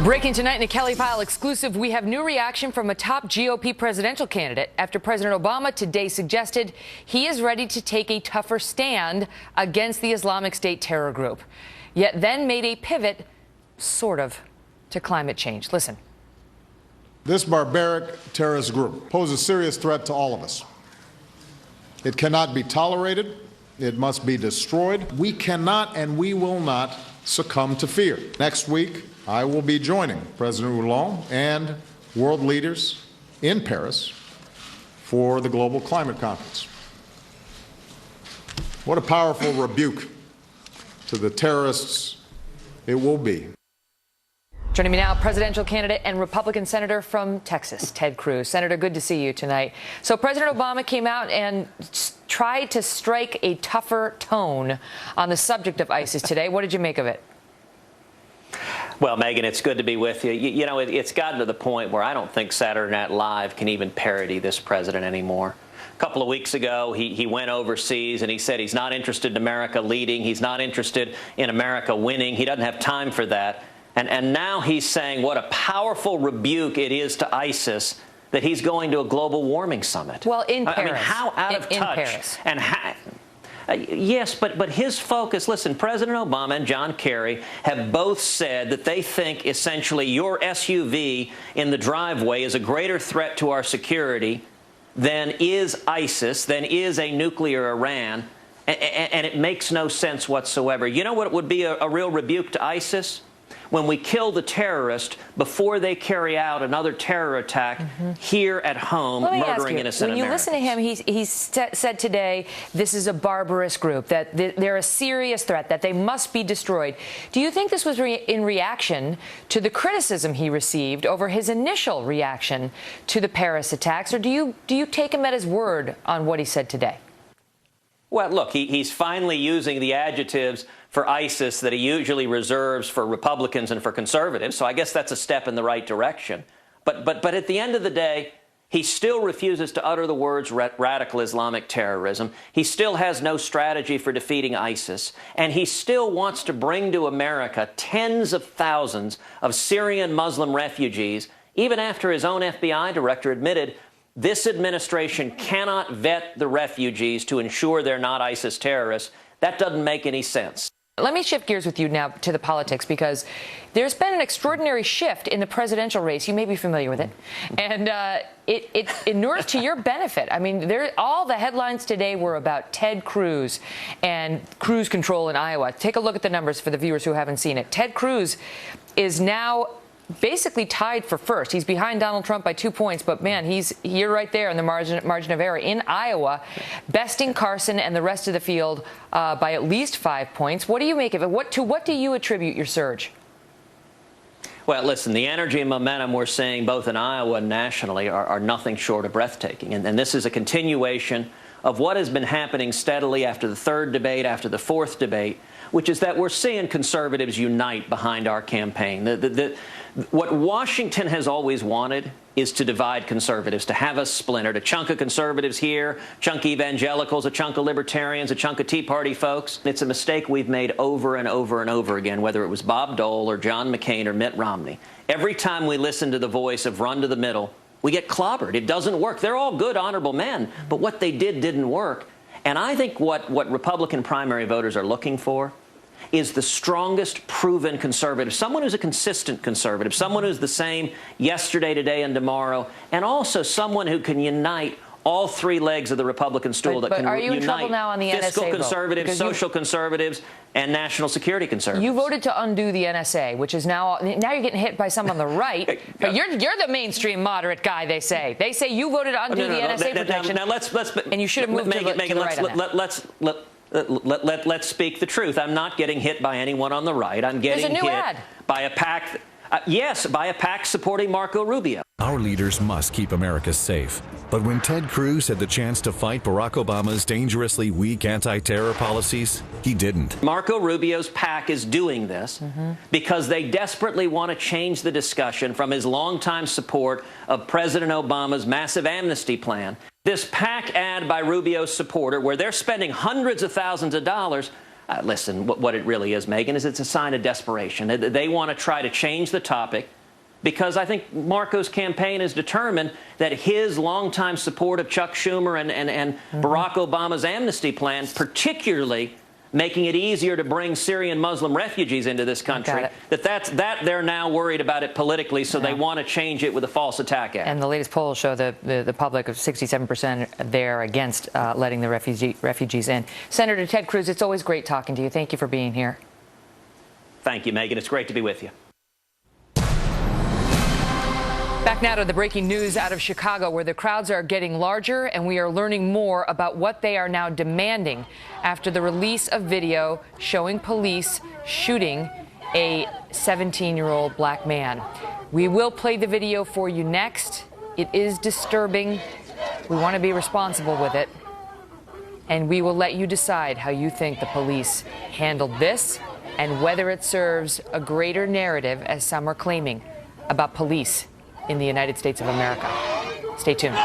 Breaking tonight in a Kelly Pyle exclusive, we have new reaction from a top GOP presidential candidate after President Obama today suggested he is ready to take a tougher stand against the Islamic State terror group, yet then made a pivot, sort of, to climate change. Listen. This barbaric terrorist group poses a serious threat to all of us. It cannot be tolerated. It must be destroyed. We cannot and we will not succumb to fear. Next week, I will be joining President Hollande and world leaders in Paris for the Global Climate Conference. What a powerful rebuke to the terrorists it will be. Joining me now, presidential candidate and Republican senator from Texas, Ted Cruz. Senator, good to see you tonight. So President Obama came out and tried to strike a tougher tone on the subject of ISIS today. What did you make of it? Well, Megan, it's good to be with you. You know, it's gotten to the point where I don't think Saturday Night Live can even parody this president anymore. A couple of weeks ago, he went overseas and he said he's not interested in America leading. He's not interested in America winning. He doesn't have time for that. And now he's saying what a powerful rebuke it is to ISIS that he's going to a global warming summit. Well, in Paris. I mean, how out of touch. Paris. And yes, but his focus, listen, President Obama and John Kerry have both said that they think essentially your SUV in the driveway is a greater threat to our security than is ISIS, than is a nuclear Iran, and it makes no sense whatsoever. You know what would be a real rebuke to ISIS? When we kill the terrorist before they carry out another terror attack here at home, murdering innocent Americans. When you listen to him, he said today this is a barbarous group, that they're a serious threat, that they must be destroyed. Do you think this was in reaction to the criticism he received over his initial reaction to the Paris attacks, or do you take him at his word on what he said today? Well, look, he's finally using the adjectives for ISIS that he usually reserves for Republicans and for conservatives, so I guess that's a step in the right direction. But at the end of the day, he still refuses to utter the words radical Islamic terrorism. He still has no strategy for defeating ISIS. And he still wants to bring to America tens of thousands of Syrian Muslim refugees, even after his own FBI director admitted this administration cannot vet the refugees to ensure they're not ISIS terrorists. That doesn't make any sense. Let me shift gears with you now to the politics, because there's been an extraordinary shift in the presidential race. You may be familiar with it. And it inures to your benefit. I mean, all the headlines today were about Ted Cruz and cruise control in Iowa. Take a look at the numbers for the viewers who haven't seen it. Ted Cruz is now basically tied for first. He's behind Donald Trump by 2 points, but man, you're right there in the margin of error in Iowa, besting Carson and the rest of the field by at least 5 points. What do you make of it? What do you attribute your surge? Well, listen, the energy and momentum we're seeing both in Iowa and nationally are nothing short of breathtaking. And this is a continuation of what has been happening steadily after the third debate, after the fourth debate, which is that we're seeing conservatives unite behind our campaign. What Washington has always wanted is to divide conservatives, to have us splintered, a chunk of conservatives here, a chunk of evangelicals, a chunk of libertarians, a chunk of Tea Party folks. It's a mistake we've made over and over and over again, whether it was Bob Dole or John McCain or Mitt Romney. Every time we listen to the voice of run to the middle, we get clobbered. It doesn't work. They're all good, honorable men, but what they did didn't work. And I think what Republican primary voters are looking for is the strongest proven conservative, someone who's a consistent conservative, someone who's the same yesterday, today, and tomorrow, and also someone who can unite all three legs of the Republican stool, that can are you in trouble now on the fiscal NSA conservatives, social conservatives, and national security conservatives. You voted to undo the NSA, which is now you're getting hit by some on the right. But you're the mainstream moderate guy, they say. They say you voted to undo the NSA protection. Now let's and you should have moved to the right. Let's speak the truth. I'm not getting hit by anyone on the right. I'm getting hit by a PAC. Yes, by a PAC supporting Marco Rubio. Our leaders must keep America safe. But when Ted Cruz had the chance to fight Barack Obama's dangerously weak anti-terror policies, he didn't. Marco Rubio's PAC is doing this because they desperately want to change the discussion from his longtime support of President Obama's massive amnesty plan. This PAC ad by Rubio's supporter, where they're spending hundreds of thousands of dollars Listen, what it really is, Megyn, is it's a sign of desperation. They want to try to change the topic because I think Marco's campaign is determined that his longtime support of Chuck Schumer and Barack Obama's amnesty plan, particularly making it easier to bring Syrian Muslim refugees into this country, that they're now worried about it politically, so they want to change it with a false attack act. And the latest polls show the public of 67% there against letting the refugees in. Senator Ted Cruz, it's always great talking to you. Thank you for being here. Thank you, Megyn. It's great to be with you. Back now to the breaking news out of Chicago, where the crowds are getting larger, and we are learning more about what they are now demanding after the release of video showing police shooting a 17-year-old black man. We will play the video for you next. It is disturbing. We want to be responsible with it. And we will let you decide how you think the police handled this and whether it serves a greater narrative, as some are claiming, about police in the United States of America. Stay tuned.